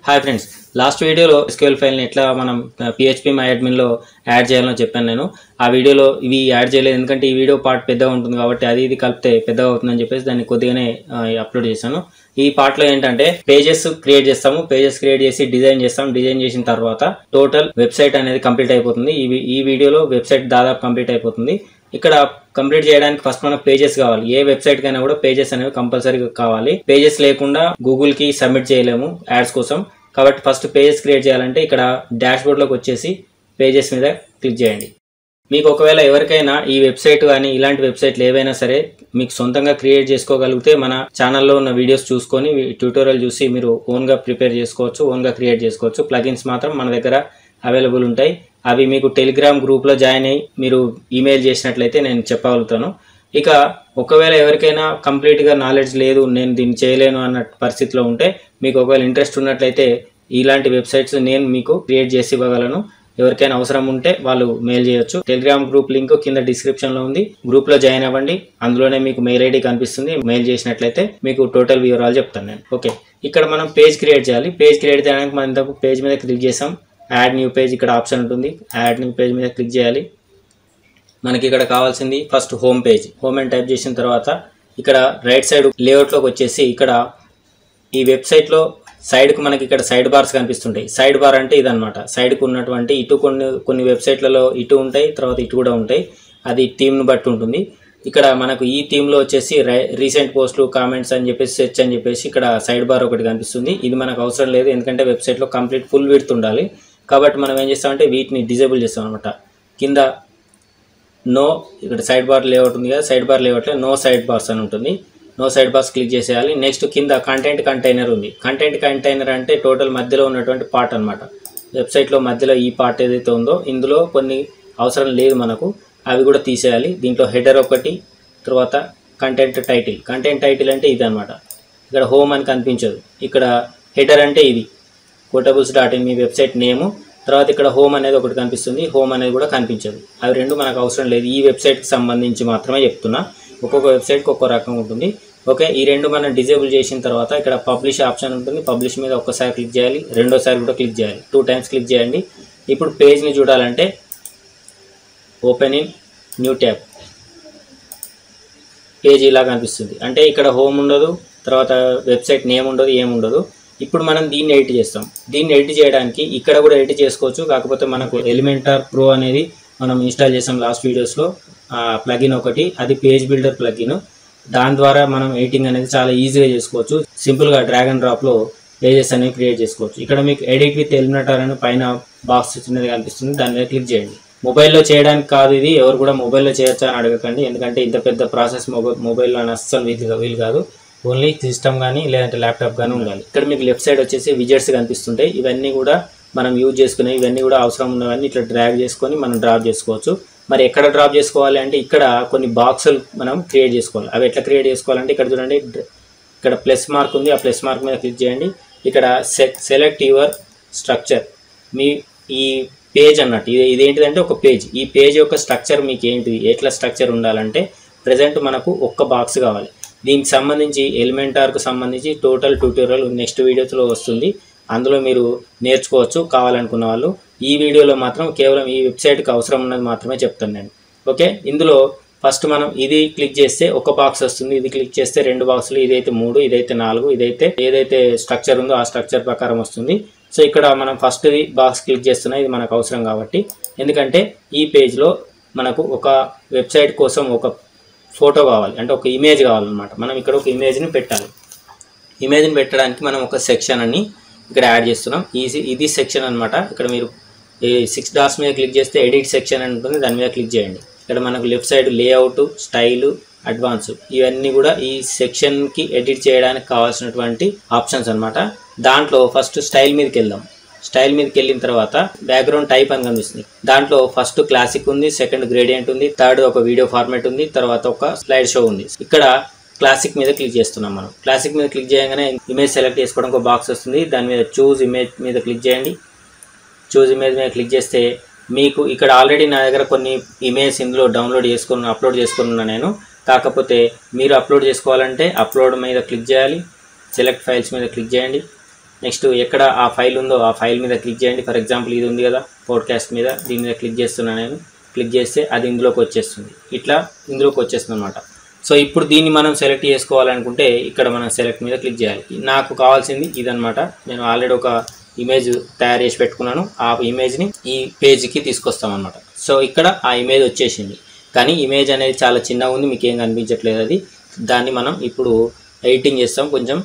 Hi friends, last వీడియోలో SQL ఫైల్ని ఎట్లా మనం PHP MyAdminలో యాడ్ చేయాలో చెప్పాను నేను. ఆ వీడియోలో ఇవి యాడ్ చేయలేదు, ఎందుకంటే ఈ వీడియో పార్ట్ పెద్దగా ఉంటుంది కాబట్టి అది ఇది కలిపితే పెద్దగా అవుతుందని చెప్పేసి దాన్ని కొద్దిగానే అప్లోడ్ చేశాను. ఈ పార్ట్లో ఏంటంటే పేజెస్ క్రియేట్ చేస్తాము, పేజెస్ క్రియేట్ చేసి డిజైన్ చేస్తాం. డిజైన్ చేసిన తర్వాత టోటల్ వెబ్సైట్ అనేది కంప్లీట్ అయిపోతుంది. ఈ వీడియోలో వెబ్సైట్ దాదాపు కంప్లీట్ అయిపోతుంది. ఇక్కడ కంప్లీట్ చేయడానికి ఫస్ట్ మనకు పేజెస్ కావాలి. ఏ వెబ్సైట్ కైనా కూడా పేజెస్ అనేవి కంపల్సరీగా కావాలి. పేజెస్ లేకుండా గూగుల్ కి సబ్మిట్ చేయలేము యాడ్స్ కోసం. కాబట్టి ఫస్ట్ పేజెస్ క్రియేట్ చేయాలంటే ఇక్కడ డాష్ బోర్డ్ లోకి వచ్చేసి పేజెస్ మీద క్లిక్ చేయండి. మీకు ఒకవేళ ఎవరికైనా ఈ వెబ్సైట్ కానీ ఇలాంటి వెబ్సైట్లు ఏవైనా సరే మీకు సొంతంగా క్రియేట్ చేసుకోగలిగితే మన ఛానల్లో ఉన్న వీడియోస్ చూసుకొని ట్యూటోరియల్ చూసి మీరు ఓన్గా ప్రిపేర్ చేసుకోవచ్చు, ఓన్గా క్రియేట్ చేసుకోవచ్చు. ప్లగిన్స్ మాత్రం మన దగ్గర అవైలబుల్ ఉంటాయి. అవి మీకు టెలిగ్రామ్ గ్రూప్లో జాయిన్ అయ్యి మీరు ఈమెయిల్ చేసినట్లయితే నేను చెప్పగలుగుతాను. ఇక ఒకవేళ ఎవరికైనా కంప్లీట్గా నాలెడ్జ్ లేదు, నేను దీన్ని చేయలేను అన్న పరిస్థితిలో ఉంటే మీకు ఒకవేళ ఇంట్రెస్ట్ ఉన్నట్లయితే ఇలాంటి వెబ్సైట్స్ నేను మీకు క్రియేట్ చేసి ఇవ్వగలను. ఎవరికైనా అవసరం ఉంటే వాళ్ళు మెయిల్ చేయొచ్చు. టెలిగ్రామ్ గ్రూప్ లింక్ కింద డిస్క్రిప్షన్లో ఉంది, గ్రూప్లో జాయిన్ అవ్వండి. అందులోనే మీకు మెయిల్ ఐడి కనిపిస్తుంది. మెయిల్ చేసినట్లయితే మీకు టోటల్ వివరాలు చెప్తాను నేను. ఓకే, ఇక్కడ మనం పేజ్ క్రియేట్ చేయాలి. పేజ్ క్రియేట్ చేయడానికి మనం ఇంతకు పేజ్ మీద క్లిక్ చేసాం. యాడ్ న్యూ పేజ్ ఇక్కడ ఆప్షన్ ఉంటుంది. యాడ్ న్యూ పేజ్ మీద క్లిక్ చేయాలి. మనకి ఇక్కడ కావాల్సింది ఫస్ట్ హోమ్ పేజ్. హోమ్ అని టైప్ చేసిన తర్వాత ఇక్కడ రైట్ సైడ్ లేఅవుట్లోకి వచ్చేసి ఇక్కడ ఈ వెబ్సైట్లో సైడ్కు మనకి ఇక్కడ సైడ్ బార్స్ కనిపిస్తుంటాయి. సైడ్ బార్ అంటే ఇదనమాట. సైడ్కు ఉన్నటువంటి ఇటు కొన్ని వెబ్సైట్లలో ఇటు ఉంటాయి, తర్వాత ఇటు కూడా ఉంటాయి. అది థీమ్ను బట్టి ఉంటుంది. ఇక్కడ మనకు ఈ థీమ్లో వచ్చేసి రీసెంట్ పోస్టులు, కామెంట్స్ అని చెప్పేసి సెర్చ్ అని చెప్పేసి ఇక్కడ సైడ్ బార్ ఒకటి కనిపిస్తుంది. ఇది మనకు అవసరం లేదు, ఎందుకంటే వెబ్సైట్లో కంప్లీట్ ఫుల్ విడ్త్ ఉండాలి. కాబట్టి మనం ఏం చేస్తామంటే వీటిని డిజేబుల్ చేస్తాం అనమాట. కింద నో ఇక్కడ సైడ్ బార్ లేఅవుట్ ఉంది కదా, సైడ్ బార్ లేఅవుట్లో నో సైడ్ బార్స్ అని ఉంటుంది. నో సైడ్ బార్స్ క్లిక్ చేసేయాలి. నెక్స్ట్ కింద కంటెంట్ కంటైనర్ ఉంది. కంటెంట్ కంటైనర్ అంటే టోటల్ మధ్యలో ఉన్నటువంటి పార్ట్ అనమాట. వెబ్సైట్లో మధ్యలో ఈ పార్ట్ ఏదైతే ఉందో ఇందులో కొన్ని అవసరం లేదు మనకు, అవి కూడా తీసేయాలి. దీంట్లో హెడర్ ఒకటి, తర్వాత కంటెంట్ టైటిల్. కంటెంట్ టైటిల్ అంటే ఇది అనమాట. ఇక్కడ హోమ్ అని కనిపించదు. ఇక్కడ హెడర్ అంటే ఇది quotables.in మీ వెబ్సైట్ నేము. తర్వాత ఇక్కడ హోమ్ అనేది ఒకటి కనిపిస్తుంది, హోమ్ అనేది కూడా కనిపించదు. అవి రెండు మనకు అవసరం లేదు. ఈ వెబ్సైట్కి సంబంధించి మాత్రమే చెప్తున్నా. ఒక్కొక్క వెబ్సైట్కి ఒక్కో రకం ఉంటుంది. ఓకే, ఈ రెండు మనం డిజేబుల్ చేసిన తర్వాత ఇక్కడ పబ్లిష్ ఆప్షన్ ఉంటుంది. పబ్లిష్ మీద ఒక్కసారి క్లిక్ చేయాలి, రెండోసారి కూడా క్లిక్ చేయాలి. 2 times క్లిక్ చేయండి. ఇప్పుడు పేజ్ని చూడాలంటే open in new tab. Page ఇలా కనిపిస్తుంది. అంటే ఇక్కడ హోమ్ ఉండదు, తర్వాత వెబ్సైట్ నేమ్ ఉండదు, ఏముండదు. ఇప్పుడు మనం దీన్ని ఎడిట్ చేస్తాం. దీన్ని ఎడిట్ చేయడానికి ఇక్కడ కూడా ఎడిట్ చేసుకోవచ్చు. కాకపోతే మనకు ఎలిమెంటార్ ప్రో అనేది మనం ఇన్స్టాల్ చేసాం లాస్ట్ వీడియోస్లో. ప్లగిన్ ఒకటి, అది పేజ్ బిల్డర్ ప్లగిన్. దాని ద్వారా మనం ఎడిటింగ్ అనేది చాలా ఈజీగా చేసుకోవచ్చు. సింపుల్గా డ్రాగ్ అండ్ డ్రాప్లో పేజెస్ అనేవి క్రియేట్ చేసుకోవచ్చు. ఇక్కడ మీకు ఎడిట్ విత్ ఎలిమెంటార్ అని పైన బాక్స్ చిన్నది కనిపిస్తుంది, దాని మీద క్లిక్ చేయండి. మొబైల్లో చేయడానికి కాదు ఇది, ఎవరు కూడా మొబైల్లో చేయొచ్చా అని అడగకండి, ఎందుకంటే ఇంత పెద్ద ప్రాసెస్ మొబైల్లో అస్సలు వీలు కాదు. ఓన్లీ సిస్టమ్ కానీ లేదంటే ల్యాప్టాప్ కానీ ఉండాలి. ఇక్కడ మీకు లెఫ్ట్ సైడ్ వచ్చేసి విజెట్స్ కనిపిస్తుంటాయి. ఇవన్నీ కూడా మనం యూజ్ చేసుకునే, ఇవన్నీ కూడా అవసరం ఉన్నవన్నీ ఇట్లా డ్రాగ్ చేసుకొని మనం డ్రాప్ చేసుకోవచ్చు. మరి ఎక్కడ డ్రాప్ చేసుకోవాలి అంటే ఇక్కడ కొన్ని బాక్సులు మనం క్రియేట్ చేసుకోవాలి. అవి ఎట్లా క్రియేట్ చేసుకోవాలంటే ఇక్కడ చూడండి, ఇక్కడ ప్లస్ మార్క్ ఉంది. ఆ ప్లస్ మార్క్ మీద క్లిక్ చేయండి. ఇక్కడ సెలెక్ట్ యువర్ స్ట్రక్చర్. మీ ఈ పేజ్ అన్నట్టు ఇదేంటిదంటే ఒక పేజ్. ఈ పేజ్ యొక్క స్ట్రక్చర్ మీకు ఏంటిది, ఎట్లా స్ట్రక్చర్ ఉండాలంటే ప్రజెంట్ మనకు ఒక్క బాక్స్ కావాలి. దీనికి సంబంధించి ఎలిమెంటార్కు సంబంధించి టోటల్ ట్యూటోరియల్ నెక్స్ట్ వీడియోలో వస్తుంది. అందులో మీరు నేర్చుకోవచ్చు కావాలనుకున్న వాళ్ళు. ఈ వీడియోలో మాత్రం కేవలం ఈ వెబ్సైట్కి అవసరం ఉన్నది మాత్రమే చెప్తాను నేను. ఓకే, ఇందులో ఫస్ట్ మనం ఇది క్లిక్ చేస్తే ఒక బాక్స్ వస్తుంది, ఇది క్లిక్ చేస్తే 2 బాక్సులు, ఇదైతే 3, ఇదైతే 4, ఇదైతే ఏదైతే స్ట్రక్చర్ ఉందో ఆ స్ట్రక్చర్ ప్రకారం వస్తుంది. సో ఇక్కడ మనం ఫస్ట్ బాక్స్ క్లిక్ చేస్తున్నా, ఇది మనకు అవసరం కాబట్టి. ఎందుకంటే ఈ పేజ్లో మనకు ఒక వెబ్సైట్ కోసం ఒక ఫోటో కావాలి, అంటే ఒక ఇమేజ్ కావాలన్నమాట. మనం ఇక్కడ ఒక ఇమేజ్ని పెట్టాలి. ఇమేజ్ని పెట్టడానికి మనం ఒక సెక్షన్ అని ఇక్కడ యాడ్ చేస్తున్నాం. ఇది సెక్షన్ అనమాట. ఇక్కడ మీరు 6 dots మీద క్లిక్ చేస్తే ఎడిట్ సెక్షన్ అని ఉంటుంది, దాని మీద క్లిక్ చేయండి. ఇక్కడ మనకు left side layout, style, advance, ఇవన్నీ కూడా ఈ సెక్షన్కి ఎడిట్ చేయడానికి కావాల్సినటువంటి ఆప్షన్స్ అనమాట. దాంట్లో ఫస్ట్ స్టైల్ మీదకి వెళ్దాం. స్టైల్ మీదకి వెళ్ళిన తర్వాత బ్యాక్గ్రౌండ్ టైప్ అని కనిపిస్తుంది. దాంట్లో ఫస్ట్ క్లాసిక్ ఉంది, సెకండ్ గ్రేడియంట్ ఉంది, థర్డ్ ఒక వీడియో ఫార్మాట్ ఉంది, తర్వాత ఒక స్లైడ్ షో ఉంది. ఇక్కడ క్లాసిక్ మీద క్లిక్ చేస్తున్నాం మనం. క్లాసిక్ మీద క్లిక్ చేయగానే ఇమేజ్ సెలెక్ట్ చేసుకోవడానికి ఒక బాక్స్ వస్తుంది. దాని మీద చూజ్ ఇమేజ్ మీద క్లిక్ చేయండి. చూజ్ ఇమేజ్ మీద క్లిక్ చేస్తే మీకు ఇక్కడ ఆల్రెడీ నా దగ్గర కొన్ని ఇమేజ్ ఇందులో అప్లోడ్ చేసుకున్నా నేను. కాకపోతే మీరు అప్లోడ్ చేసుకోవాలంటే అప్లోడ్ మీద క్లిక్ చేయాలి. సెలెక్ట్ ఫైల్స్ మీద క్లిక్ చేయండి. నెక్స్ట్ ఎక్కడ ఆ ఫైల్ ఉందో ఆ ఫైల్ మీద క్లిక్ చేయండి. ఫర్ ఎగ్జాంపుల్ ఇది ఉంది కదా పోడ్కాస్ట్ మీద, దీని మీద క్లిక్ చేస్తున్నాను నేను. క్లిక్ చేస్తే అది ఇందులోకి వచ్చేస్తుంది, ఇట్లా ఇందులోకి వచ్చేస్తుంది అనమాట. సో ఇప్పుడు దీన్ని మనం సెలెక్ట్ చేసుకోవాలనుకుంటే ఇక్కడ మనం సెలెక్ట్ మీద క్లిక్ చేయాలి. నాకు కావాల్సింది ఇదనమాట. నేను ఆల్రెడీ ఒక ఇమేజ్ తయారు చేసి పెట్టుకున్నాను. ఆ ఇమేజ్ని ఈ పేజ్కి తీసుకొస్తాం అనమాట. సో ఇక్కడ ఆ ఇమేజ్ వచ్చేసింది, కానీ ఇమేజ్ అనేది చాలా చిన్నగా ఉంది, మీకు ఏం కనిపించట్లేదు అది. దాన్ని మనం ఇప్పుడు ఎడిటింగ్ చేస్తాం కొంచెం.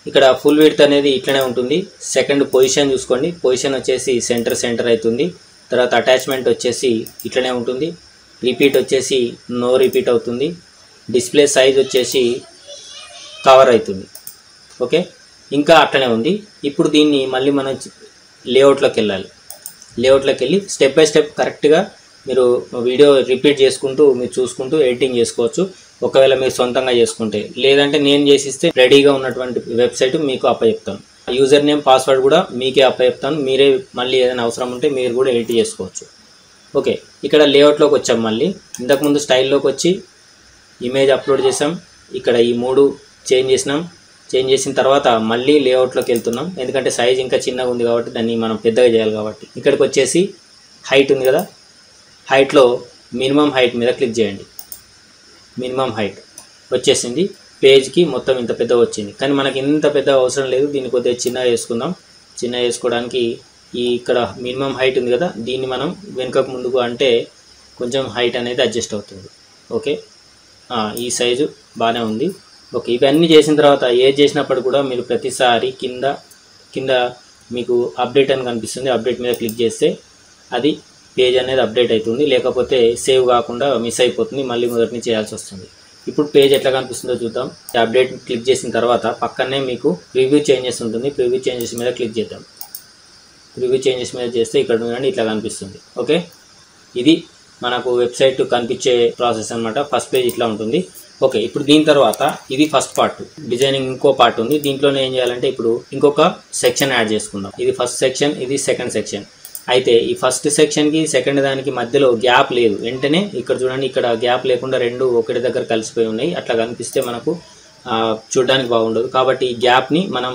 ఇక్కడ ఫుల్ విడ్త్ అనేది ఇట్లనే ఉంటుంది. సెకండ్ పొజిషన్ చూసుకోండి, పొజిషన్ వచ్చేసి సెంటర్ అవుతుంది. తర్వాత అటాచ్మెంట్ వచ్చేసి ఇట్లనే ఉంటుంది. రిపీట్ వచ్చేసి నో రిపీట్ అవుతుంది. డిస్ప్లే సైజ్ వచ్చేసి కవర్ అవుతుంది. ఓకే, ఇంకా అట్లనే ఉంది. ఇప్పుడు దీన్ని మళ్ళీ మనం లేఅవుట్లోకి వెళ్ళాలి. లేఅవుట్లోకి వెళ్ళి స్టెప్ బై స్టెప్ కరెక్ట్గా మీరు వీడియో రిపీట్ చేసుకుంటూ మీరు చూసుకుంటూ ఎడిటింగ్ చేసుకోవచ్చు, ఒకవేళ మీరు సొంతంగా చేసుకుంటే. లేదంటే నేను చేసిస్తే రెడీగా ఉన్నటువంటి వెబ్సైట్ మీకు అప్పచెప్తాను. యూజర్ నేమ్ పాస్వర్డ్ కూడా మీకే అప్పచెప్తాను. మీరే మళ్ళీ ఏదైనా అవసరం ఉంటే మీరు కూడా ఎడిట్ చేసుకోవచ్చు. ఓకే, ఇక్కడ లేఅవుట్లోకి వచ్చాం. మళ్ళీ ఇంతకుముందు స్టైల్లోకి వచ్చి ఇమేజ్ అప్లోడ్ చేసాం. ఇక్కడ ఈ 3 చేంజ్ చేసినాం. చేంజ్ చేసిన తర్వాత మళ్ళీ లేఅవుట్లోకి వెళ్తున్నాం, ఎందుకంటే సైజ్ ఇంకా చిన్నగా ఉంది కాబట్టి దాన్ని మనం పెద్దగా చేయాలి కాబట్టి. ఇక్కడికి వచ్చేసి హైట్ ఉంది కదా, హైట్లో మినిమం హైట్ మీద క్లిక్ చేయండి. మినిమం హైట్ వచ్చేసింది. పేజ్కి మొత్తం ఇంత పెద్ద వచ్చింది, కానీ మనకి ఇంత పెద్ద అవసరం లేదు. దీన్ని కొద్దిగా చిన్నగా వేసుకుందాం. చిన్నగా వేసుకోవడానికి ఇక్కడ మినిమం హైట్ ఉంది కదా, దీన్ని మనం వెనుకకు ముందుకు అంటే కొంచెం హైట్ అనేది అడ్జస్ట్ అవుతుంది. ఓకే, ఈ సైజు బాగానే ఉంది. ఓకే, ఇవన్నీ చేసిన తర్వాత ఏది చేసినప్పుడు కూడా మీరు ప్రతిసారి కింద మీకు అప్డేట్ అని కనిపిస్తుంది. అప్డేట్ మీద క్లిక్ చేస్తే అది పేజ్ అనేది అప్డేట్ అవుతుంది, లేకపోతే సేవ్ కాకుండా మిస్ అయిపోతుంది, మళ్ళీ మొదటి నుంచి చేయాల్సి వస్తుంది. ఇప్పుడు పేజ్ ఎట్లా కనిపిస్తుందో చూద్దాం. అప్డేట్ క్లిక్ చేసిన తర్వాత పక్కనే మీకు ప్రివ్యూ చేంజెస్ ఉంటుంది. ప్రివ్యూ చేంజెస్ మీద క్లిక్ చేద్దాం. ప్రివ్యూ చేంజెస్ మీద చేస్తే ఇక్కడ చూడండి ఇట్లా కనిపిస్తుంది. ఓకే, ఇది మనకు వెబ్సైట్ కనిపించే ప్రాసెస్ అనమాట. ఫస్ట్ పేజ్ ఇట్లా ఉంటుంది. ఓకే, ఇప్పుడు దీని తర్వాత ఇది ఫస్ట్ పార్ట్, డిజైనింగ్ ఇంకో పార్ట్ ఉంది. దీంట్లోనే ఏం చేయాలంటే ఇప్పుడు ఇంకొక సెక్షన్ యాడ్ చేసుకుందాం. ఇది ఫస్ట్ సెక్షన్, ఇది సెకండ్ సెక్షన్. అయితే ఈ ఫస్ట్ సెక్షన్కి సెకండ్ దానికి మధ్యలో గ్యాప్ లేదు. వెంటనే ఇక్కడ చూడండి, ఇక్కడ గ్యాప్ లేకుండా రెండు ఒకటి దగ్గర కలిసిపోయి ఉన్నాయి. అట్లా కనిపిస్తే మనకు చూడడానికి బాగుండదు. కాబట్టి ఈ గ్యాప్ని మనం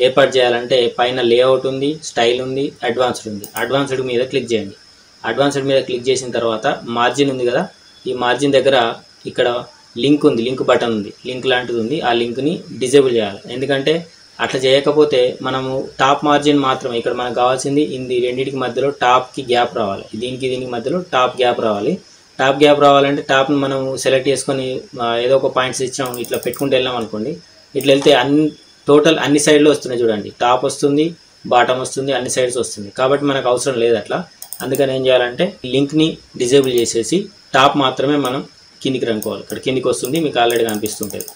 ఏర్పాటు చేయాలంటే పైన లేఅవుట్ ఉంది, స్టైల్ ఉంది, అడ్వాన్స్డ్ ఉంది. అడ్వాన్స్డ్ మీద క్లిక్ చేయండి. అడ్వాన్స్డ్ మీద క్లిక్ చేసిన తర్వాత మార్జిన్ ఉంది కదా, ఈ మార్జిన్ దగ్గర ఇక్కడ లింక్ ఉంది, లింక్ బటన్ ఉంది, లింక్ లాంటిది ఉంది. ఆ లింక్ని డిజేబుల్ చేయాలి. ఎందుకంటే అట్లా చేయకపోతే మనము టాప్ మార్జిన్ మాత్రం ఇక్కడ మనకు కావాల్సింది ఇది రెండింటికి మధ్యలో టాప్కి గ్యాప్ రావాలి. దీనికి మధ్యలో టాప్ గ్యాప్ రావాలి. టాప్ గ్యాప్ రావాలంటే టాప్ని మనం సెలెక్ట్ చేసుకొని ఏదో ఒక పాయింట్స్ ఇచ్చాం, ఇట్లా పెట్టుకుంటూ వెళ్ళాం అనుకోండి. ఇట్లా వెళ్తే టోటల్ అన్ని సైడ్లో వస్తున్నాయి చూడండి. టాప్ వస్తుంది, బాటమ్ వస్తుంది, అన్ని సైడ్స్ వస్తుంది. కాబట్టి మనకు అవసరం లేదు అట్లా. అందుకని ఏం చేయాలంటే లింక్ని డిజేబుల్ చేసేసి టాప్ మాత్రమే మనం కిందికి రనుకోవాలి. ఇక్కడ కిందికి వస్తుంది, మీకు ఆల్రెడీ కనిపిస్తుంటుంది.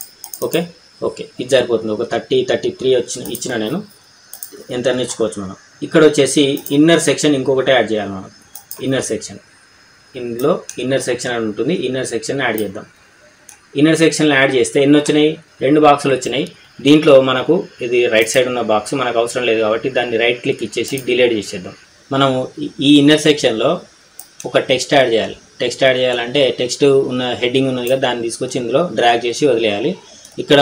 ఓకే, ఇది సరిపోతుంది. ఒక 33 ఇచ్చిన నేను ఎంత నేర్చుకోవచ్చు మనం. ఇక్కడ వచ్చేసి ఇన్నర్ సెక్షన్ ఇంకొకటి యాడ్ చేయాలి మనం. ఇన్నర్ సెక్షన్, ఇందులో ఇన్నర్ సెక్షన్ అని ఉంటుంది. ఇన్నర్ సెక్షన్ యాడ్ చేద్దాం. ఇన్నర్ సెక్షన్లో యాడ్ చేస్తే ఎన్ని వచ్చినాయి? 2 బాక్సులు వచ్చినాయి. దీంట్లో మనకు ఇది రైట్ సైడ్ ఉన్న బాక్స్ మనకు అవసరం లేదు కాబట్టి దాన్ని రైట్ క్లిక్ ఇచ్చేసి డిలీట్ చేసేద్దాం. మనము ఈ ఇన్నర్ సెక్షన్లో ఒక టెక్స్ట్ యాడ్ చేయాలి. టెక్స్ట్ యాడ్ చేయాలంటే టెక్స్ట్ ఉన్న హెడ్డింగ్ ఉన్నది కదా, దాన్ని తీసుకొచ్చి ఇందులో డ్రాగ్ చేసి వదిలేయాలి. ఇక్కడ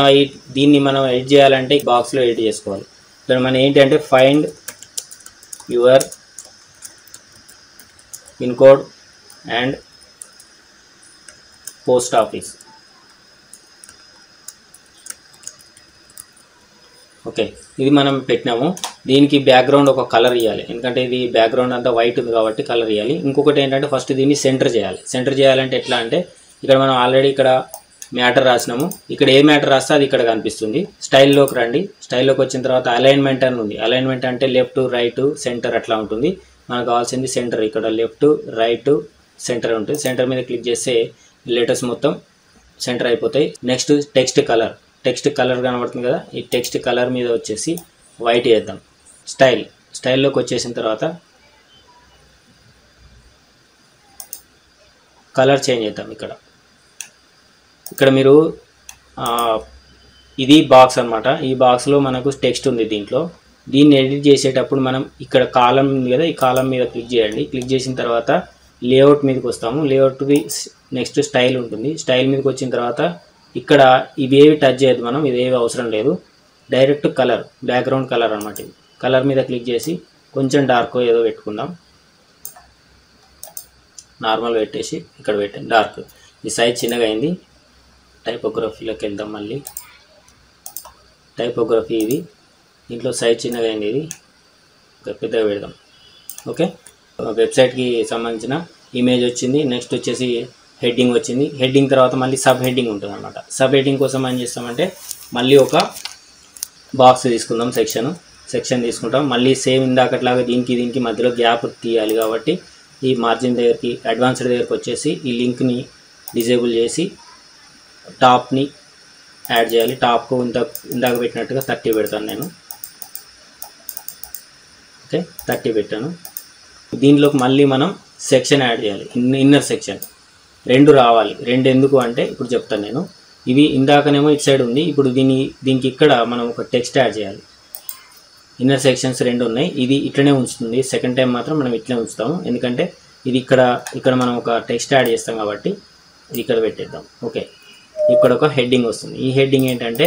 దీన్ని మనం ఎడిట్ చేయాలంటే బాక్స్లో ఎడిట్ చేసుకోవాలి. ఇక్కడ మనం ఏంటంటే find your pin code and post office. Okay, ఇది మనం పెట్టినాము. దీనికి బ్యాక్గ్రౌండ్ ఒక కలర్ ఇవ్వాలి, ఎందుకంటే ఇది బ్యాక్గ్రౌండ్ అంతా వైట్ ఉంది కాబట్టి కలర్ ఇవ్వాలి. ఇంకొకటి ఏంటంటే ఫస్ట్ దీన్ని సెంటర్ చేయాలి. సెంటర్ చేయాలంటే ఎట్లా అంటే ఇక్కడ మనం ఆల్రెడీ ఇక్కడ మ్యాటర్ రాసినాము. ఇక్కడ ఏ మ్యాటర్ రాస్తే అది ఇక్కడ కనిపిస్తుంది. స్టైల్లోకి రండి. స్టైల్లోకి వచ్చిన తర్వాత అలైన్మెంట్ అని ఉంది. అలైన్మెంట్ అంటే లెఫ్ట్, రైట్, సెంటర్ అట్లా ఉంటుంది. మనకు కావాల్సింది సెంటర్. ఇక్కడ లెఫ్ట్, రైట్, సెంటర్ ఉంటుంది. సెంటర్ మీద క్లిక్ చేస్తే లెటర్స్ మొత్తం సెంటర్ అయిపోతాయి. Next text colour. Text colour కనబడుతుంది కదా, ఈ టెక్స్ట్ కలర్ మీద వచ్చేసి వైట్ చేద్దాం. స్టైల్లోకి వచ్చేసిన తర్వాత కలర్ చేంజ్ చేద్దాం. ఇక్కడ మీరు ఇది బాక్స్ అనమాట. ఈ బాక్స్లో మనకు టెక్స్ట్ ఉంది. దీన్ని ఎడిట్ చేసేటప్పుడు మనం ఇక్కడ కాలం ఉంది కదా, ఈ కాలం మీద క్లిక్ చేయండి. క్లిక్ చేసిన తర్వాత లేఅవుట్ మీదకి వస్తాము. లేఅవుట్ది నెక్స్ట్ స్టైల్ ఉంటుంది. స్టైల్ మీదకి వచ్చిన తర్వాత ఇక్కడ ఇవేవి టచ్ చేయదు మనం, ఇదేవి అవసరం లేదు. డైరెక్ట్ కలర్, బ్యాక్గ్రౌండ్ కలర్ అనమాట. ఇది కలర్ మీద క్లిక్ చేసి కొంచెం డార్క్ ఏదో పెట్టుకుందాం. నార్మల్ పెట్టేసి ఇక్కడ పెట్టండి డార్క్. ఈ సైజ్ చిన్నగా అయింది. టైపోగ్రఫీలోకి వెళ్దాం. మళ్ళీ టైపోగ్రఫీ ఇది, దీంట్లో సైజ్ చిన్నగా అయింది. ఇది పెద్దగా పెడదాం. ఓకే, వెబ్సైట్కి సంబంధించిన ఇమేజ్ వచ్చింది. నెక్స్ట్ వచ్చేసి హెడ్డింగ్ వచ్చింది. హెడ్డింగ్ తర్వాత మళ్ళీ సబ్ హెడ్డింగ్ ఉంటుంది అనమాట. సబ్ హెడ్డింగ్ కోసం ఏం చేస్తామంటే మళ్ళీ ఒక బాక్స్ తీసుకుందాం, సెక్షన్ తీసుకుంటాం. మళ్ళీ సేమ్ ఇందాకట్లాగా దీనికి మధ్యలో గ్యాప్ తీయాలి కాబట్టి ఈ మార్జిన్ దగ్గరికి, అడ్వాన్స్డ్ దగ్గరికి వచ్చేసి ఈ లింక్ని డిజేబుల్ చేసి టాప్ని యాడ్ చేయాలి. టాప్కు ఇందాక పెట్టినట్టుగా 30 పెడతాను నేను. ఓకే, 30 పెట్టాను. దీంట్లోకి మళ్ళీ మనం సెక్షన్ యాడ్ చేయాలి. ఇన్నర్ సెక్షన్ 2 రావాలి. 2 ఎందుకు అంటే ఇప్పుడు చెప్తాను నేను. ఇవి ఇందాకనేమో ఇటు సైడ్ ఉంది, ఇప్పుడు దీనికి ఇక్కడ మనం ఒక టెక్స్ట్ యాడ్ చేయాలి. ఇన్నర్ సెక్షన్స్ 2 ఉన్నాయి. ఇది ఇట్లనే ఉంచుతుంది. సెకండ్ టైం మాత్రం మనం ఇట్లనే ఉంచుతాము, ఎందుకంటే ఇది ఇక్కడ మనం ఒక టెక్స్ట్ యాడ్ చేస్తాం కాబట్టి ఇది ఇక్కడ పెట్టేద్దాం. ఓకే, ఇక్కడ ఒక హెడ్డింగ్ వస్తుంది. ఈ హెడ్డింగ్ ఏంటంటే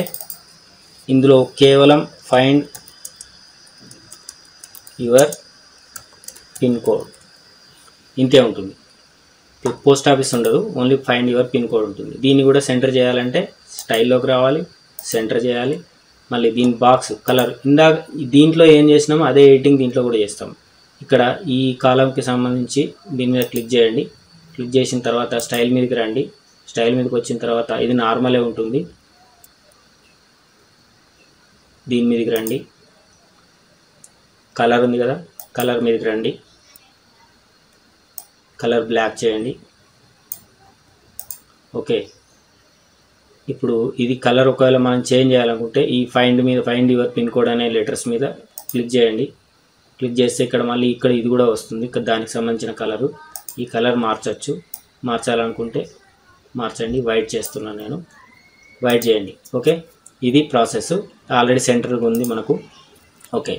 ఇందులో కేవలం ఫైండ్ యువర్ పిన్ కోడ్ ఇంతే ఉంటుంది. పోస్ట్ ఆఫీస్ ఉండదు, only find your pin code ఉంటుంది. దీన్ని కూడా సెంటర్ చేయాలంటే స్టైల్లోకి రావాలి, సెంటర్ చేయాలి. మళ్ళీ దీని బాక్స్ కలర్ ఇందాక దీంట్లో ఏం చేసినామో అదే ఎడిటింగ్ దీంట్లో కూడా చేస్తాం. ఇక్కడ ఈ కాలంకి సంబంధించి దీని మీద క్లిక్ చేయండి. క్లిక్ చేసిన తర్వాత స్టైల్ మీదకి రండి. స్టైల్ మీదకి వచ్చిన తర్వాత ఇది నార్మలే ఉంటుంది. దీని మీదకి రండి. కలర్ ఉంది కదా, కలర్ మీదకి రండి. కలర్ బ్లాక్ చేయండి. ఓకే, ఇప్పుడు ఇది కలర్ ఒకవేళ మనం చేంజ్ చేయాలనుకుంటే ఈ ఫైండ్ యువర్ పిన్ కోడ్ అనే లెటర్స్ మీద క్లిక్ చేయండి. క్లిక్ చేస్తే ఇక్కడ మళ్ళీ ఇక్కడ ఇది కూడా వస్తుంది, దానికి సంబంధించిన కలరు. ఈ కలర్ మార్చాలనుకుంటే మార్చండి. వైట్ చేస్తున్నాను నేను, వైట్ చేయండి. ఓకే, ఇది ప్రాసెస్. ఆల్రెడీ సెంటర్గా ఉంది మనకు. ఓకే,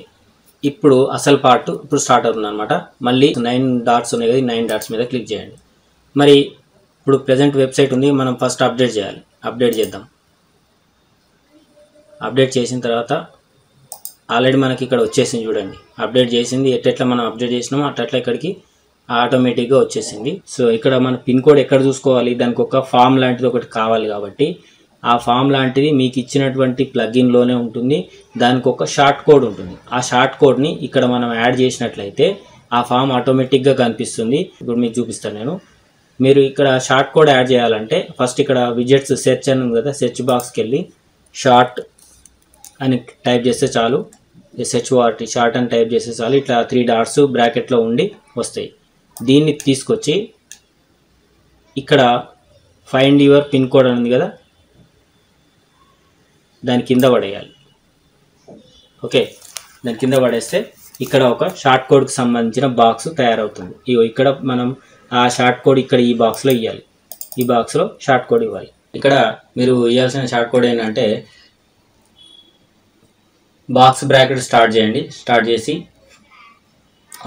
ఇప్పుడు అసలు పార్ట్ ఇప్పుడు స్టార్ట్ అవుతుంది అనమాట. మళ్ళీ 9 డాట్స్ ఉన్నాయి కదా, 9 డాట్స్ మీద క్లిక్ చేయండి. మరి ఇప్పుడు ప్రజెంట్ వెబ్సైట్ ఉంది, మనం ఫస్ట్ అప్డేట్ చేయాలి. అప్డేట్ చేద్దాం. అప్డేట్ చేసిన తర్వాత ఆల్రెడీ మనకి ఇక్కడ వచ్చేసింది చూడండి. అప్డేట్ చేసింది ఎట్లా మనం అప్డేట్ చేసినామో అట్లా ఇక్కడికి ఆటోమేటిక్గా వచ్చేసింది. సో ఇక్కడ మన పిన్ కోడ్ ఎక్కడ చూసుకోవాలి, దానికి ఒక ఫామ్ లాంటిది ఒకటి కావాలి కాబట్టి ఆ ఫామ్ లాంటిది మీకు ఇచ్చినటువంటి ప్లగిన్లోనే ఉంటుంది. దానికి ఒక షార్ట్ కోడ్ ఉంటుంది. ఆ షార్ట్ కోడ్ని ఇక్కడ మనం యాడ్ చేసినట్లయితే ఆ ఫామ్ ఆటోమేటిక్గా కనిపిస్తుంది. ఇప్పుడు మీకు చూపిస్తాను నేను. మీరు ఇక్కడ షార్ట్ కోడ్ యాడ్ చేయాలంటే ఫస్ట్ ఇక్కడ విజెట్స్ సెర్చ్ అని ఉంది కదా, సెర్చ్ బాక్స్కి వెళ్ళి షార్ట్ అని టైప్ చేస్తే చాలు. SHORT షార్ట్ అని టైప్ చేస్తే చాలు. ఇట్లా 3 డాట్స్ బ్రాకెట్లో ఉండి వస్తాయి. దీన్ని తీసుకొచ్చి ఇక్కడ ఫైండ్ యువర్ పిన్ కోడ్ అని ఉంది కదా, దాని కింద పడేయాలి. ఓకే, దాని కింద పడేస్తే ఇక్కడ ఒక షార్ట్ కోడ్కి సంబంధించిన బాక్స్ తయారవుతుంది. ఇక్కడ మనం ఆ షార్ట్ కోడ్ ఇక్కడ ఈ బాక్స్లో ఇవ్వాలి. ఈ బాక్స్లో షార్ట్ కోడ్ ఇవ్వాలి. ఇక్కడ మీరు ఇవ్వాల్సిన షార్ట్ కోడ్ ఏంటంటే బాక్స్ బ్రాకెట్ స్టార్ట్ చేయండి. స్టార్ట్ చేసి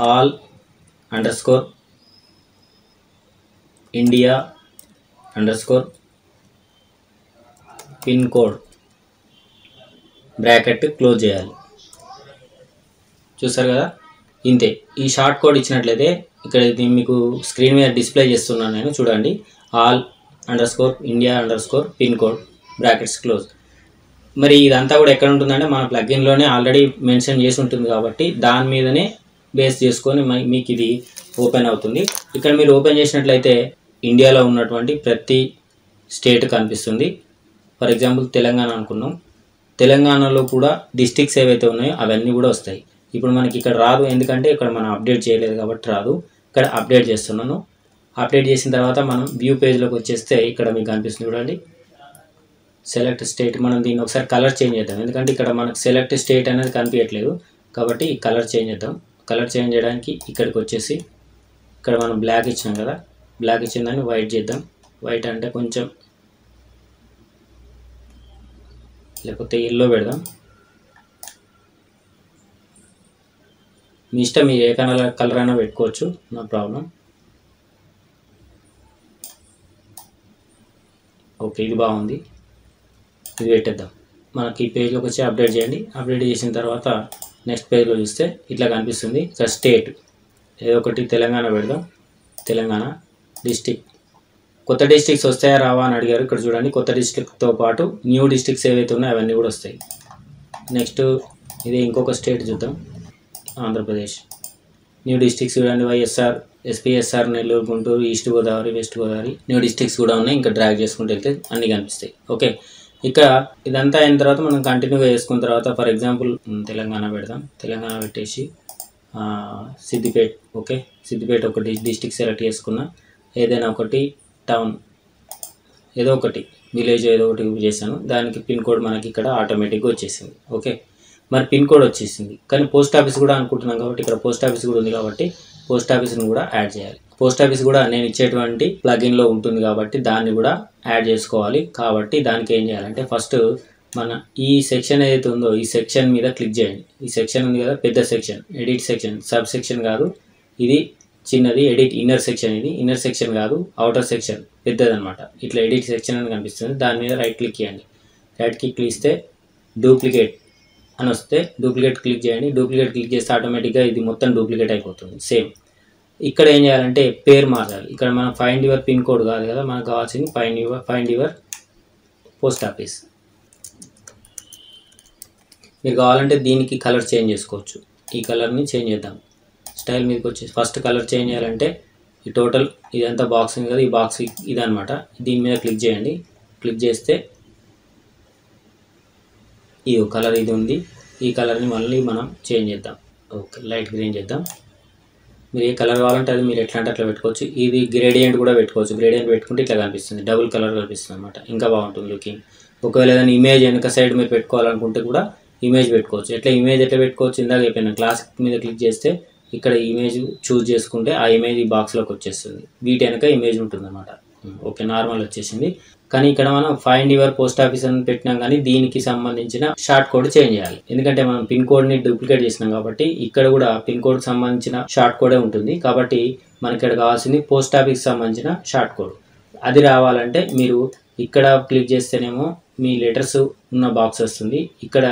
all _ India _ pin code bracket close చేయాలి. చూసారు కదా, ఇంతే. ఈ షార్ట్ కోడ్ ఇచ్చినట్లయితే ఇక్కడ ఇది మీకు స్క్రీన్ మీద డిస్ప్లే చేస్తున్నాను నేను, చూడండి. all _ India _ pin code brackets close. మరి ఇదంతా కూడా ఎక్కడ ఉంటుందంటే మన ప్లగిన్లోనే ఆల్రెడీ మెన్షన్ చేసి ఉంటుంది కాబట్టి దాని మీదనే బేస్ చేసుకొని మీకు ఇది ఓపెన్ అవుతుంది. ఇక్కడ మీరు ఓపెన్ చేసినట్లయితే ఇండియాలో ఉన్నటువంటి ప్రతి స్టేట్ కనిపిస్తుంది. ఫర్ ఎగ్జాంపుల్ తెలంగాణ అనుకున్నాం. తెలంగాణలో కూడా డిస్ట్రిక్ట్స్ ఏవైతే ఉన్నాయో అవన్నీ కూడా వస్తాయి. ఇప్పుడు మనకి ఇక్కడ రాదు, ఎందుకంటే ఇక్కడ మనం అప్డేట్ చేయలేదు కాబట్టి రాదు. ఇక్కడ అప్డేట్ చేస్తున్నాను. అప్డేట్ చేసిన తర్వాత మనం వ్యూ పేజ్లోకి వచ్చేస్తే ఇక్కడ మీకు కనిపిస్తుంది చూడండి, సెలెక్ట్ స్టేట్. మనం దీన్ని ఒకసారి కలర్ చేంజ్ చేద్దాం, ఎందుకంటే ఇక్కడ మనకు సెలెక్ట్ స్టేట్ అనేది కనిపించట్లేదు కాబట్టి కలర్ చేంజ్ చేద్దాం. కలర్ చేంజ్ చేయడానికి ఇక్కడికి వచ్చేసి ఇక్కడ మనం బ్లాక్ ఇచ్చినాం కదా, బ్లాక్ ఇచ్చిన దాన్ని వైట్ చేద్దాం. వైట్ అంటే కొంచెం, లేకపోతే ఎల్లో పెడదాం. మీ ఇష్టం, మీరు ఏ కలర్ అయినా పెట్టుకోవచ్చు, నో ప్రాబ్లం. ఓకే, ఇది బాగుంది, ఇది పెట్టేద్దాం. మనకి ఈ పేజ్లోకి వచ్చి అప్డేట్ చేయండి. అప్డేట్ చేసిన తర్వాత నెక్స్ట్ పేజ్లో చూస్తే ఇట్లా కనిపిస్తుంది. ఇక్కడ స్టేట్ ఏదో ఒకటి తెలంగాణ పెడదాం. తెలంగాణ డిస్టిక్. కొత్త డిస్ట్రిక్ట్స్ వస్తాయా రావా అని అడిగారు. ఇక్కడ చూడండి కొత్త డిస్ట్రిక్ట్తో పాటు న్యూ డిస్ట్రిక్ట్స్ ఏవైతే ఉన్నాయో అవన్నీ కూడా వస్తాయి. నెక్స్ట్ ఇది ఇంకొక స్టేట్ చూద్దాం. ఆంధ్రప్రదేశ్. న్యూ డిస్ట్రిక్ట్స్ చూడండి. YSR, SPSR, Nellore, Guntur, east Godavari, west Godavari new districts కూడా ఉన్నాయి. ఇంకా డ్రాగ్ చేసుకుంటూ వెళ్తే అన్నీ కనిపిస్తాయి. ఓకే, ఇక ఇదంతా అయిన తర్వాత మనం కంటిన్యూగా చేసుకున్న తర్వాత ఫర్ ఎగ్జాంపుల్ తెలంగాణ పెడదాం. తెలంగాణ పెట్టేసి సిద్దిపేట. ఓకే, సిద్దిపేట ఒకటి డిస్ట్రిక్ట్ సెలెక్ట్ చేసుకున్న. ఏదైనా ఒకటి టౌన్, ఏదో ఒకటి విలేజ్ ఏదో ఒకటి చేశాను. దానికి పిన్ కోడ్ మనకి ఇక్కడ ఆటోమేటిక్గా వచ్చేసింది. ఓకే, మరి పిన్ కోడ్ వచ్చేసింది కానీ పోస్ట్ ఆఫీస్ కూడా అనుకుంటున్నాం కాబట్టి ఇక్కడ పోస్ట్ ఆఫీస్ కూడా ఉంది కాబట్టి పోస్ట్ ఆఫీస్ని కూడా యాడ్ చేయాలి. పోస్ట్ ఆఫీస్ కూడా నేను ఇచ్చేటువంటి ప్లగిన్లో ఉంటుంది కాబట్టి దాన్ని కూడా యాడ్ చేసుకోవాలి. కాబట్టి దానికి ఏం చేయాలంటే ఫస్ట్ మన ఈ సెక్షన్ ఏదైతే ఉందో ఈ సెక్షన్ మీద క్లిక్ చేయండి. ఈ సెక్షన్ ఉంది కదా పెద్ద section, edit section. Sub section కాదు, ఇది చిన్నది. Edit inner section. ఇది ఇన్నర్ సెక్షన్ కాదు, అవుటర్ సెక్షన్ పెద్దదనమాట. ఇట్లా ఎడిట్ సెక్షన్ అని కనిపిస్తుంది. దాని మీద రైట్ క్లిక్ చేయండి. రైట్ క్లిక్ ఇస్తే డూప్లికేట్ అని వస్తే డూప్లికేట్ క్లిక్ చేయండి. డూప్లికేట్ క్లిక్ చేస్తే ఆటోమేటిక్గా ఇది మొత్తం డూప్లికేట్ అయిపోతుంది. సేమ్ ఇక్కడ ఏం చేయాలంటే పేరు మార్చాలి. ఇక్కడ మనం ఫైండ్ యువర్ పిన్ కోడ్ కాదు కదా, మనకు కావాల్సింది ఫైండ్ యువర్ పోస్ట్ ఆఫీస్. మీరు కావాలంటే దీనికి కలర్ చేంజ్ చేసుకోవచ్చు. ఈ కలర్ని చేంజ్ చేద్దాం. స్టైల్ మీదకి వచ్చి ఫస్ట్ కలర్ చేంజ్ చేయాలంటే ఈ టోటల్ ఇదంతా బాక్స్ ఉంది కదా, ఈ బాక్స్ ఇదనమాట. దీని మీద క్లిక్ చేయండి. క్లిక్ చేస్తే ఈ కలర్ ఇది ఉంది. ఈ కలర్ని మళ్ళీ మనం చేంజ్ చేద్దాం. ఓకే, లైట్ గ్రీన్ చేద్దాం. మీరు ఏ కలర్ కావాలంటే అది మీరు ఎట్లా అంటే అట్లా పెట్టుకోవచ్చు. ఇది గ్రేడియంట్ కూడా పెట్టుకోవచ్చు. గ్రేడియంట్ పెట్టుకుంటే ఇట్లా కనిపిస్తుంది, డబుల్ కలర్ కనిపిస్తుంది అనమాట. ఇంకా బాగుంటుంది లుకింగ్. ఒకవేళ ఏదైనా ఇమేజ్ వెనక సైడ్ మీరు పెట్టుకోవాలనుకుంటే కూడా ఇమేజ్ పెట్టుకోవచ్చు. ఇమేజ్ ఎట్లా పెట్టుకోవచ్చు ఇందాక అయిపోయినా క్లాస్ మీద క్లిక్ చేస్తే ఇక్కడ ఇమేజ్ చూస్ చేసుకుంటే ఆ ఇమేజ్ ఈ బాక్స్లోకి వచ్చేస్తుంది. వీటి వెనక ఇమేజ్ ఉంటుంది అనమాట. ఓకే, నార్మల్ వచ్చేసింది. కానీ ఇక్కడ మనం ఫైండ్ యువర్ పోస్ట్ ఆఫీస్ అని పెట్టినాం కానీ దీనికి సంబంధించిన షార్ట్ కోడ్ చేంజ్ చేయాలి. ఎందుకంటే మనం పిన్ కోడ్ని డూప్లికేట్ చేసినాం కాబట్టి ఇక్కడ కూడా పిన్ కోడ్కి సంబంధించిన షార్ట్ కోడే ఉంటుంది. కాబట్టి మనకి ఇక్కడ కావాల్సింది పోస్ట్ ఆఫీస్కి సంబంధించిన షార్ట్ కోడ్. అది రావాలంటే మీరు ఇక్కడ క్లిక్ చేస్తేనేమో మీ లెటర్స్ ఉన్న బాక్స్ వస్తుంది. ఇక్కడ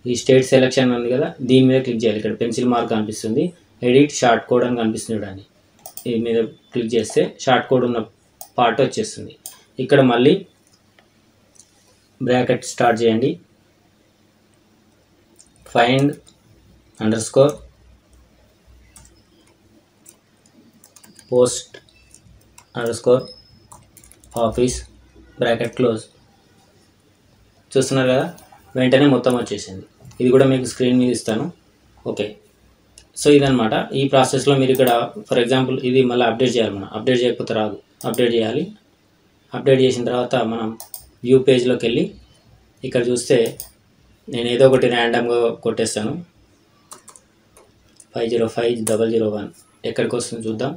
ఈ స్టేట్ సెలెక్షన్ ఉంది కదా, దీని మీద క్లిక్ చేయాలి. ఇక్కడ పెన్సిల్ మార్క్ కనిపిస్తుంది, ఎడిట్ షార్ట్ కోడ్ అని కనిపిస్తుంది చూడండి. దీని మీద క్లిక్ చేస్తే షార్ట్ కోడ్ ఉన్న పార్ట్ వచ్చేస్తుంది. ఇక్కడ మళ్ళీ బ్రాకెట్ స్టార్ట్ చేయండి. Find underscore post underscore office bracket close. చూస్తున్నారు కదా, వెంటనే మొత్తం వచ్చేసింది. ఇది కూడా మీకు స్క్రీన్ మీద ఇస్తాను. ఓకే, సో ఇదనమాట. ఈ ప్రాసెస్లో మీరు ఇక్కడ ఫర్ ఎగ్జాంపుల్ ఇది మళ్ళీ అప్డేట్ చేయాలి. మనం అప్డేట్ చేయకపోతే రాదు, అప్డేట్ చేయాలి. అప్డేట్ చేసిన తర్వాత మనం వ్యూ పేజ్లోకి వెళ్ళి ఇక్కడ చూస్తే నేను ఏదో ఒకటి ర్యాండమ్గా కొట్టేస్తాను. 505001 ఎక్కడికి వస్తుంది చూద్దాం.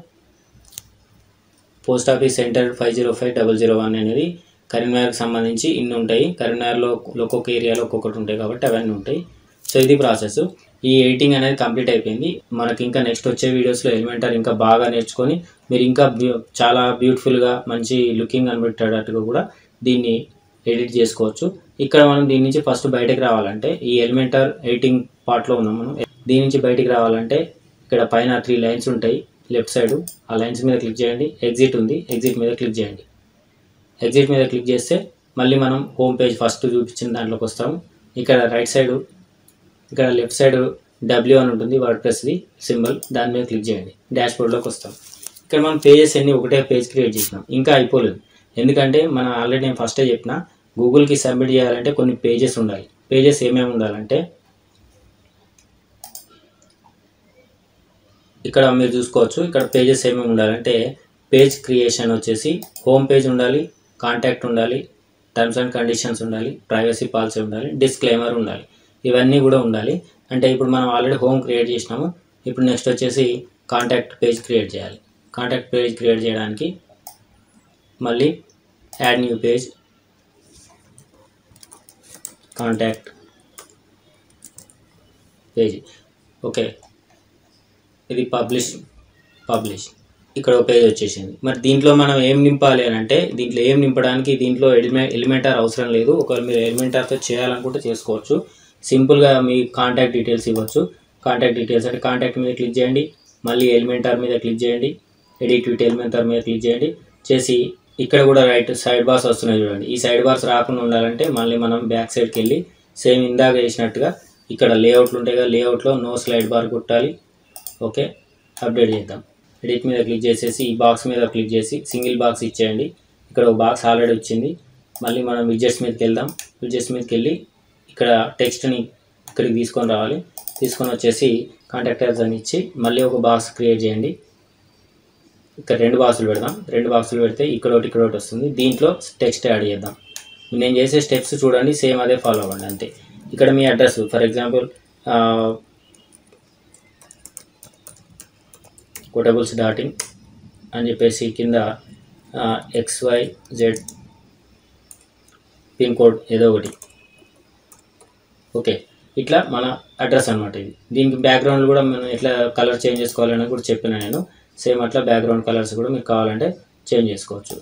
పోస్ట్ ఆఫీస్ సెంటర్ 505001 అనేది కరీంనగర్కి సంబంధించి ఇన్ని ఉంటాయి. కరీంనగర్లో ఒక్కొక్క ఏరియాలో ఒక్కొక్కటి ఉంటాయి కాబట్టి అవన్నీ ఉంటాయి. సో ఇది ప్రాసెస్. ఈ ఎడిటింగ్ అనేది కంప్లీట్ అయిపోయింది. మనకి ఇంకా నెక్స్ట్ వచ్చే వీడియోస్లో ఎలిమెంటర్ ఇంకా బాగా నేర్చుకొని మీరు ఇంకా చాలా బ్యూటిఫుల్గా మంచి లుకింగ్ కనిపెట్టేటట్టుగా కూడా దీన్ని ఎడిట్ చేసుకోవచ్చు. ఇక్కడ మనం దీని నుంచి ఫస్ట్ బయటకు రావాలంటే ఈ ఎలిమెంటర్ ఎడిటింగ్ పార్ట్లో ఉన్నాం మనం. దీని నుంచి బయటికి రావాలంటే ఇక్కడ పైన 3 లైన్స్ ఉంటాయి లెఫ్ట్ సైడ్. ఆ లైన్స్ మీద క్లిక్ చేయండి. ఎగ్జిట్ ఉంది, ఎగ్జిట్ మీద క్లిక్ చేయండి. ఎగ్జిట్ మీద క్లిక్ చేస్తే మళ్ళీ మనం హోమ్ పేజ్ ఫస్ట్ చూపించిన దాంట్లోకి వస్తాము. ఇక్కడ రైట్ సైడ్ ఇక్కడ లెఫ్ట్ సైడ్ W అని ఉంటుంది వర్డ్ప్రెస్ది సింబల్, దాని మీద క్లిక్ చేయండి. డాష్బోర్డ్లోకి వస్తాం. ఇక్కడ మనం పేజెస్ అన్ని ఒకటే పేజ్ క్రియేట్ చేసినాం, ఇంకా అయిపోలేదు. ఎందుకంటే మనం ఆల్రెడీ నేను ఫస్టే చెప్పిన గూగుల్కి సబ్మిట్ చేయాలంటే కొన్ని పేజెస్ ఉండాలి. పేజెస్ ఏమేమి ఉండాలంటే ఇక్కడ మీరు చూసుకోవచ్చు. ఇక్కడ పేజెస్ ఏమేమి ఉండాలంటే పేజ్ క్రియేషన్ వచ్చేసి హోమ్ పేజ్ ఉండాలి, కాంటాక్ట్ ఉండాలి, టర్మ్స్ అండ్ కండిషన్స్ ఉండాలి, ప్రైవసీ పాలసీ ఉండాలి, డిస్క్లైమర్ ఉండాలి. ఇవన్నీ కూడా ఉండాలి. అంటే ఇప్పుడు మనం ఆల్రెడీ హోమ్ క్రియేట్ చేసినాము. ఇప్పుడు నెక్స్ట్ వచ్చేసి కాంటాక్ట్ పేజ్ క్రియేట్ చేయాలి. కాంటాక్ట్ పేజ్ క్రియేట్ చేయడానికి మళ్ళీ add new page, contact page. Okay, ఇది పబ్లిష్. ఇక్కడ ఒక పేజ్ వచ్చేసింది. మరి దీంట్లో మనం ఏం నింపాలి అని అంటే దీంట్లో ఏం నింపడానికి దీంట్లో ఎలిమెంటార్ అవసరం లేదు. ఒకవేళ మీరు ఎలిమెంటార్తో చేయాలనుకుంటే చేసుకోవచ్చు. సింపుల్గా మీ కాంటాక్ట్ డీటెయిల్స్ ఇవ్వచ్చు. కాంటాక్ట్ డీటెయిల్స్ అంటే కాంటాక్ట్ మీద క్లిక్ చేయండి, మళ్ళీ ఎలిమెంటార్ మీద క్లిక్ చేయండి, ఎడిట్ విత్ ఎలిమెంటార్ మీద క్లిక్ చేయండి. చేసి ఇక్కడ కూడా రైట్ సైడ్ బార్స్ వస్తున్నాయి చూడండి. ఈ సైడ్ బార్స్ రాకుండా ఉండాలంటే మళ్ళీ మనం బ్యాక్ సైడ్కి వెళ్ళి సేమ్ ఇందాక చేసినట్టుగా ఇక్కడ లేఅవుట్లు ఉంటాయి కదా, లేఅవుట్లో నో స్లైడ్ బార్ కొట్టాలి. ఓకే, అప్డేట్ చేద్దాం. ఎడిట్ మీద క్లిక్ చేసేసి ఈ బాక్స్ మీద క్లిక్ చేసి సింగిల్ బాక్స్ ఇచ్చేయండి. ఇక్కడ ఒక బాక్స్ ఆల్రెడీ వచ్చింది. మళ్ళీ మనం విడ్జెట్స్ మీదకి వెళ్దాం. విడ్జెట్స్ మీదకి వెళ్ళి ఇక్కడ టెక్స్ట్ని ఇక్కడికి తీసుకొని రావాలి. తీసుకొని వచ్చేసి కాంటాక్టర్స్ అని ఇచ్చి మళ్ళీ ఒక బాక్స్ క్రియేట్ చేయండి. ఇక్కడ 2 బాక్సులు పెడదాం. 2 బాక్సులు పెడితే ఇక్కడ ఒకటి వస్తుంది. దీంట్లో టెక్స్ట్ యాడ్ చేద్దాం. నేను చేసే స్టెప్స్ చూడండి, సేమ్ అదే ఫాలో అవ్వండి అంతే. ఇక్కడ మీ అడ్రస్ ఫర్ ఎగ్జాంపుల్ quotables.in అని చెప్పేసి కింద XYZ పిన్ కోడ్ ఏదో ఒకటి. ఓకే, ఇట్లా మన అడ్రస్ అనమాట ఇది. దీనికి బ్యాక్గ్రౌండ్ కూడా మనం ఎట్లా కలర్ చేంజ్ చేసుకోవాలని కూడా చెప్పిన నేను. సేమ్ అట్లా బ్యాక్గ్రౌండ్ కలర్స్ కూడా మీకు కావాలంటే చేంజ్ చేసుకోవచ్చు.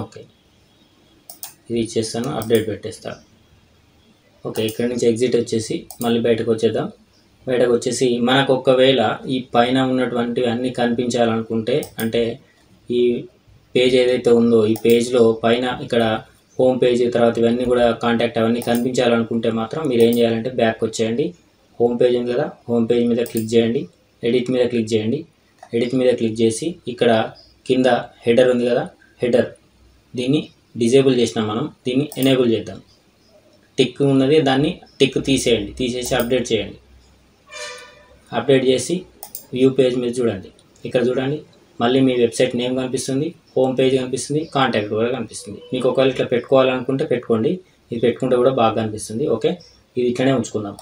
ఓకే, ఇది ఇచ్చేస్తాను, అప్డేట్ పెట్టేస్తాను. ఓకే, ఇక్కడ నుంచి ఎగ్జిట్ వచ్చేసి మళ్ళీ బయటకు వచ్చేద్దాం. బయటకు వచ్చేసి మనకు ఒకవేళ ఈ పైన ఉన్నటువంటివి అన్నీ కనిపించాలనుకుంటే, అంటే ఈ పేజ్ ఏదైతే ఉందో ఈ పేజ్లో పైన ఇక్కడ హోమ్ పేజ్ తర్వాత ఇవన్నీ కూడా కాంటాక్ట్ అవన్నీ కనిపించాలనుకుంటే మాత్రం మీరు ఏం చేయాలంటే బ్యాక్ వచ్చేయండి. హోమ్ పేజ్ ఉంది కదా, హోమ్ పేజ్ మీద క్లిక్ చేయండి, ఎడిట్ మీద క్లిక్ చేయండి. ఎడిట్ మీద క్లిక్ చేసి ఇక్కడ కింద హెడర్ ఉంది కదా, హెడర్ దీన్ని డిజేబుల్ చేసినాం మనం. దీన్ని ఎనేబుల్ చేద్దాం. టిక్ ఉన్నది, దాన్ని టిక్ తీసేయండి. తీసేసి అప్డేట్ చేయండి. అప్డేట్ చేసి వ్యూ పేజ్ మీద చూడండి. ఇక్కడ చూడండి, మళ్ళీ మీ వెబ్సైట్ నేమ్ కనిపిస్తుంది, హోమ్ పేజ్ కనిపిస్తుంది, కాంటాక్ట్ కూడా కనిపిస్తుంది. మీకు ఒకవేళ ఇట్లా పెట్టుకోవాలనుకుంటే పెట్టుకోండి. ఇది పెట్టుకుంటే కూడా బాగా కనిపిస్తుంది. ఓకే, ఇది ఇట్లనే ఉంచుకుందాం.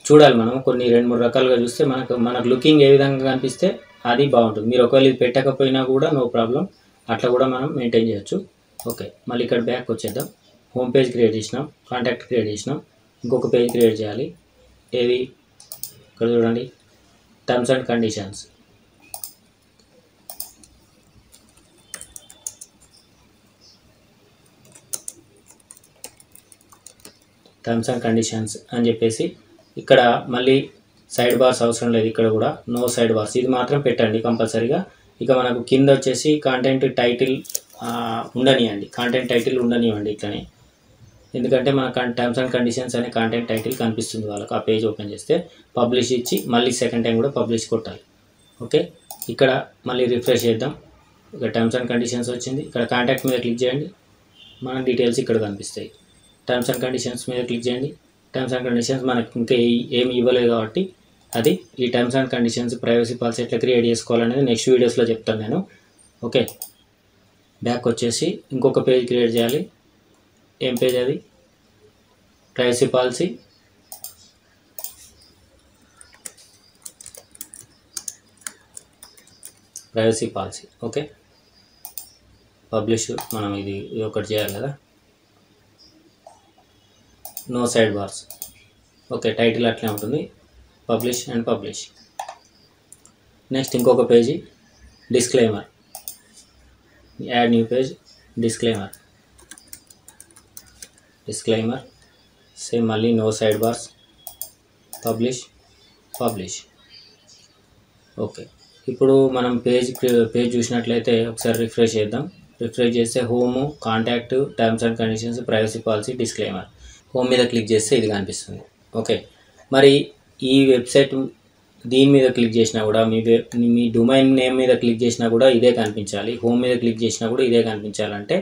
చూడాలి మనం కొన్ని 2-3 రకాలుగా చూస్తే మనకు లుకింగ్ ఏ విధంగా కనిపిస్తే అది బాగుంటుంది. మీరు ఒకవేళ ఇది పెట్టకపోయినా కూడా నో ప్రాబ్లం, అట్లా కూడా మనం మెయింటైన్ చేయొచ్చు. ఓకే, మళ్ళీ ఇక్కడ బ్యాక్ వచ్చేద్దాం. హోమ్ పేజ్ క్రియేట్ చేసినాం, కాంటాక్ట్ క్రియేట్ చేసినాం, ఇంకొక పేజ్ క్రియేట్ చేయాలి. ఏది ఇక్కడ చూడండి, terms and conditions. Terms and conditions అని చెప్పేసి ఇక్కడ మళ్ళీ సైడ్ బార్స్ అవసరం లేదు. ఇక్కడ కూడా నో సైడ్ బార్స్, ఇది మాత్రం పెట్టండి కంపల్సరీగా. ఇక మనకు కింద వచ్చేసి కంటెంట్ టైటిల్ ఉండనివ్వండి, కంటెంట్ టైటిల్ ఉండనివ్వండి ఇట్లనే. ఎందుకంటే మన టర్మ్స్ అండ్ కండిషన్స్ అనే కంటెంట్ టైటిల్ కనిపిస్తుంది వాళ్ళకి. ఆ పేజ్ ఓపెన్ చేస్తే పబ్లిష్ ఇచ్చి మళ్ళీ సెకండ్ టైం కూడా పబ్లిష్ కొట్టాలి. ఓకే, ఇక్కడ మళ్ళీ రిఫ్రెష్ చేద్దాం. ఇక్కడ టర్మ్స్ అండ్ కండిషన్స్ వచ్చింది. ఇక్కడ కాంటాక్ట్ మీద క్లిక్ చేయండి, మన డీటెయిల్స్ ఇక్కడ కనిపిస్తాయి. టర్మ్స్ అండ్ కండిషన్స్ మీద క్లిక్ చేయండి. టర్మ్స్ అండ్ కండిషన్స్ మనకి ఇంకా ఏమి ఇవ్వలేదు కాబట్టి అది ఈ terms and conditions privacy policy ఎట్లా క్రియేట్ చేసుకోవాలనేది నెక్స్ట్ వీడియోస్లో చెప్తాను నేను. ఓకే, బ్యాక్ వచ్చేసి ఇంకొక పేజ్ క్రియేట్ చేయాలి. ఏం పేజ్ అది? Privacy policy. Privacy policy. Okay, publish మనం ఇది ఒకటి చేయాలి కదా, no side bars. Okay, title అట్లే ఉంటుంది, పబ్లిష్ అండ్ పబ్లిష్. నెక్స్ట్ ఇంకొక page disclaimer, add new page, disclaimer. Disclaimer same మళ్ళీ no side bars, publish publish. Okay, ఇప్పుడు మనం పేజ్ చూసినట్లయితే ఒకసారి రిఫ్రెష్ చేద్దాం. రిఫ్రెష్ చేస్తే home, contact, terms and conditions, privacy policy, disclaimer. Home మీద క్లిక్ చేస్తే ఇది కనిపిస్తుంది. ఓకే, మరి ఈ వెబ్సైట్ దీని మీద క్లిక్ చేసినా కూడా మీ డొమైన్ నేమ్ మీద క్లిక్ చేసినా కూడా ఇదే కనిపించాలి. హోమ్ మీద క్లిక్ చేసినా కూడా ఇదే కనిపించాలంటే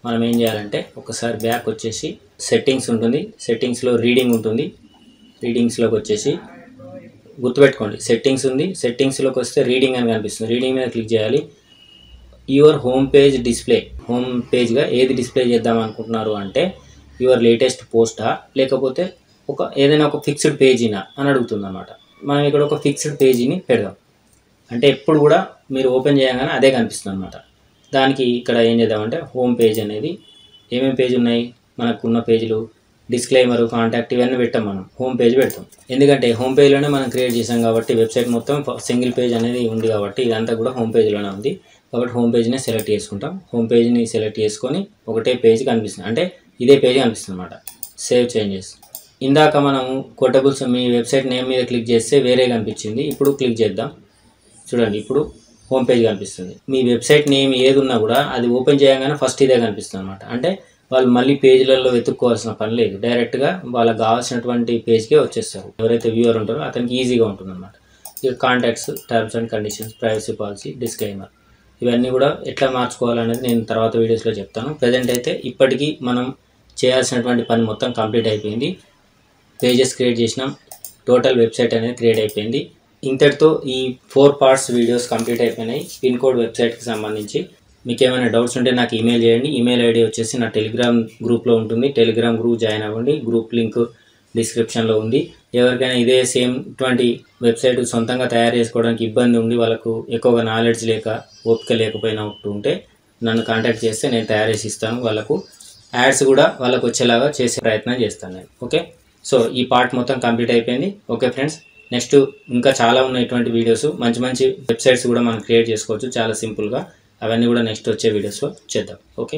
మనం ఏం చేయాలంటే ఒకసారి బ్యాక్ వచ్చేసి సెట్టింగ్స్ ఉంటుంది, సెట్టింగ్స్లో రీడింగ్ ఉంటుంది. రీడింగ్స్లోకి వచ్చేసి గుర్తుపెట్టుకోండి, సెట్టింగ్స్ ఉంది, సెట్టింగ్స్లోకి వస్తే రీడింగ్ అని కనిపిస్తుంది. రీడింగ్ మీద క్లిక్ చేయాలి. Your home page display, home పేజ్గా ఏది డిస్ప్లే చేద్దాం అనుకుంటున్నారు అంటే యువర్ లేటెస్ట్ పోస్టా లేకపోతే ఏదైనా ఒక ఫిక్స్డ్ పేజీనా అని అడుగుతుంది అన్నమాట. మనం ఇక్కడ ఒక ఫిక్స్డ్ పేజీని పెడదాం. అంటే ఎప్పుడు కూడా మీరు ఓపెన్ చేయగానే అదే కనిపిస్తుంది అన్నమాట. దానికి ఇక్కడ ఏం చేద్దామంటే హోమ్ పేజ్ అనేది ఏమేమి పేజ్ ఉన్నాయి మనకున్న పేజీలు, డిస్క్లైమర్, కాంటాక్ట్ ఇవన్నీ పెట్టాం. మనం హోమ్ పేజ్ పెడతాం. ఎందుకంటే హోమ్ పేజ్లోనే మనం క్రియేట్ చేసాం కాబట్టి వెబ్సైట్ మొత్తం సింగిల్ పేజ్ అనేది ఉంది కాబట్టి ఇదంతా కూడా హోమ్ పేజ్లోనే ఉంది కాబట్టి హోమ్ పేజ్ని సెలెక్ట్ చేసుకుంటాం. హోమ్ పేజ్ని సెలెక్ట్ చేసుకొని ఒకటే పేజ్ కనిపిస్తుంది, అంటే ఇదే పేజ్ కనిపిస్తుంది అనమాట. Save changes. ఇందాక మనం కొటబుల్స్ మీ వెబ్సైట్ నేమ్ మీద క్లిక్ చేస్తే వేరే కనిపించింది. ఇప్పుడు క్లిక్ చేద్దాం. చూడండి, ఇప్పుడు హోమ్ పేజ్ కనిపిస్తుంది. మీ వెబ్సైట్ నేమ్ ఏది ఉన్నా కూడా అది ఓపెన్ చేయగానే ఫస్ట్ ఇదే కనిపిస్తుంది అనమాట. అంటే వాళ్ళు మళ్ళీ పేజ్లలో వెతుక్కోవాల్సిన పని లేదు, డైరెక్ట్గా వాళ్ళకి కావాల్సినటువంటి పేజ్కే వచ్చేస్తారు. ఎవరైతే వ్యూవర్ ఉంటారో అతనికి ఈజీగా ఉంటుంది అనమాట. ఇక contacts, terms and conditions, privacy policy, disclaimer ఇవన్నీ కూడా ఎట్లా మార్చుకోవాలనేది నేను తర్వాత వీడియోస్లో చెప్తాను. ప్రజెంట్ అయితే ఇప్పటికీ మనం చేయాల్సినటువంటి పని మొత్తం కంప్లీట్ అయిపోయింది. పేజెస్ క్రియేట్ చేసినాం, టోటల్ వెబ్సైట్ అనేది క్రియేట్ అయిపోయింది. ఇంతటితో ఈ 4 పార్ట్స్ వీడియోస్ కంప్లీట్ అయిపోయినాయి పిన్ కోడ్ వెబ్సైట్కి సంబంధించి. మీకు ఏమైనా డౌట్స్ ఉంటే నాకు ఈమెయిల్ చేయండి. ఈమెయిల్ ఐడి వచ్చేసి నా టెలిగ్రామ్ గ్రూప్లో ఉంటుంది. టెలిగ్రామ్ గ్రూప్ జాయిన్ అవ్వండి. గ్రూప్ లింక్ డిస్క్రిప్షన్లో ఉంది. ఎవరికైనా ఇదే సేమ్ ఇటువంటి వెబ్సైట్ సొంతంగా తయారు చేసుకోవడానికి ఇబ్బంది ఉండి వాళ్ళకు ఎక్కువగా నాలెడ్జ్ లేక ఓపిక లేకపోయినట్టు ఉంటే నన్ను కాంటాక్ట్ చేస్తే నేను తయారు చేసి ఇస్తాను. వాళ్ళకు యాడ్స్ కూడా వాళ్ళకు వచ్చేలాగా చేసే ప్రయత్నం చేస్తాను నేను. ఓకే, సో ఈ పార్ట్ మొత్తం కంప్లీట్ అయిపోయింది. ఓకే ఫ్రెండ్స్, నెక్స్ట్ ఇంకా చాలా ఉన్నాయి ఇటువంటి వీడియోస్. మంచి మంచి వెబ్సైట్స్ కూడా మనం క్రియేట్ చేసుకోవచ్చు చాలా సింపుల్గా. అవన్నీ కూడా నెక్స్ట్ వచ్చే వీడియోస్లో చేద్దాం. ఓకే.